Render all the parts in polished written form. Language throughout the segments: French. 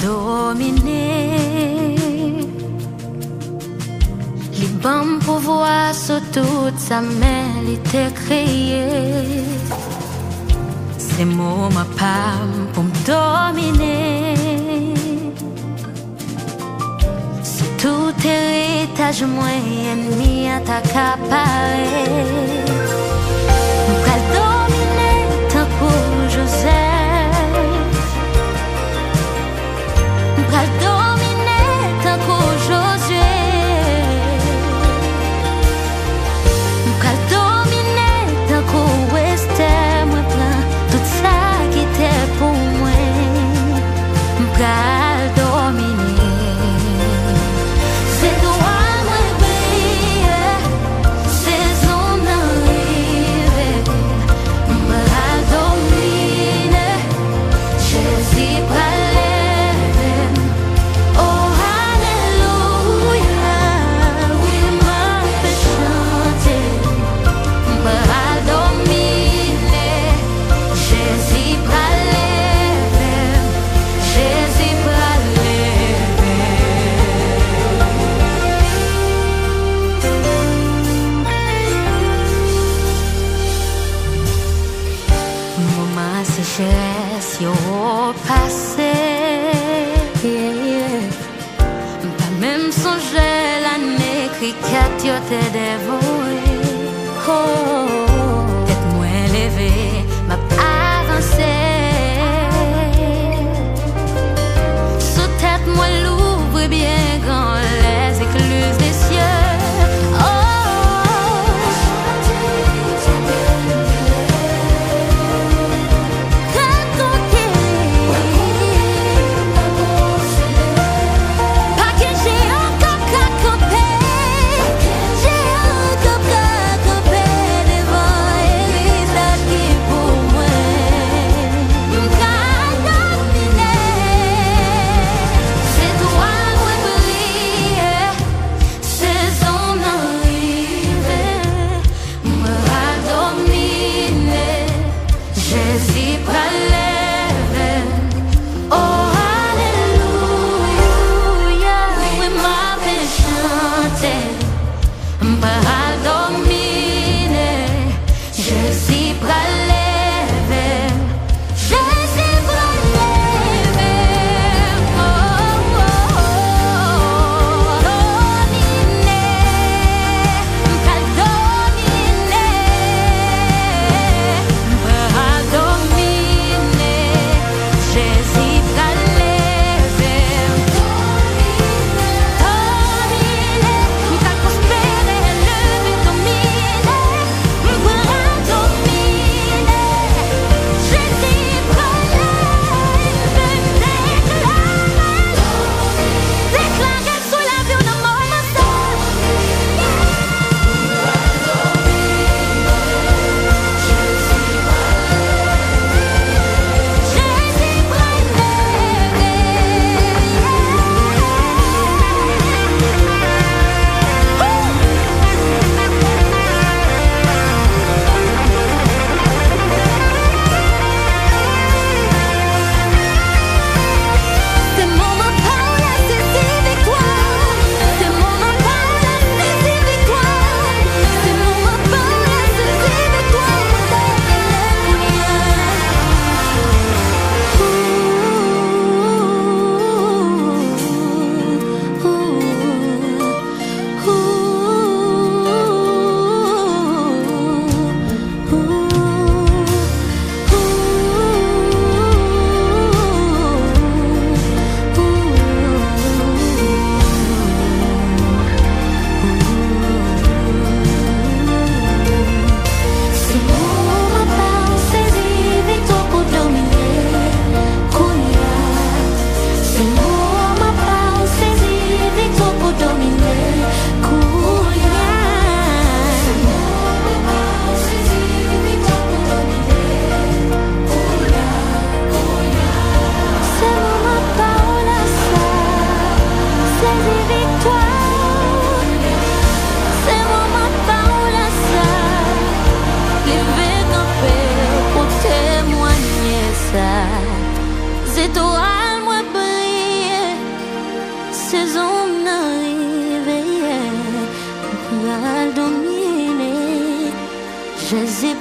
dominer. Li bam pouvoir sur toute sa main, li te créé. C'est moi ma pam pour me dominer. C'est tout héritage moi ennemi à t'accaparer. M'pral dominer tant que Joseph. M'pral dominer tant que Josué. M'pral dominer tant que Esther. Moi plein tout ça qui était pour moi. M'pral dominer. C'est toi moi briller. Saison arrivée. M'pral dominer. Jésus pral lever. Oh alléluia. Oui m'a fait chanter. M'pral dominer. Jésus pral lever. Jésus pral lever. Moment sécheresse yo passé. Pas même songer l'année cricket yo te dévoré. Oh, tête moins levée, m'a avancé. Sous tête moi l'ouvre bien grand les écluses des cieux. Oh, pas que j'ai encore campé. J'ai encore campé devant héritage qui pour moi. M'pral dominer. C'est toi moi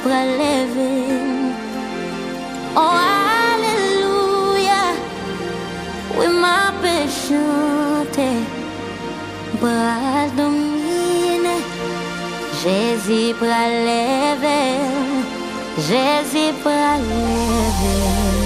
pral lever. Oh, alléluia. Oui, ma paix chanter. Pral dominer. Jésus pral lever. Jésus pral lever.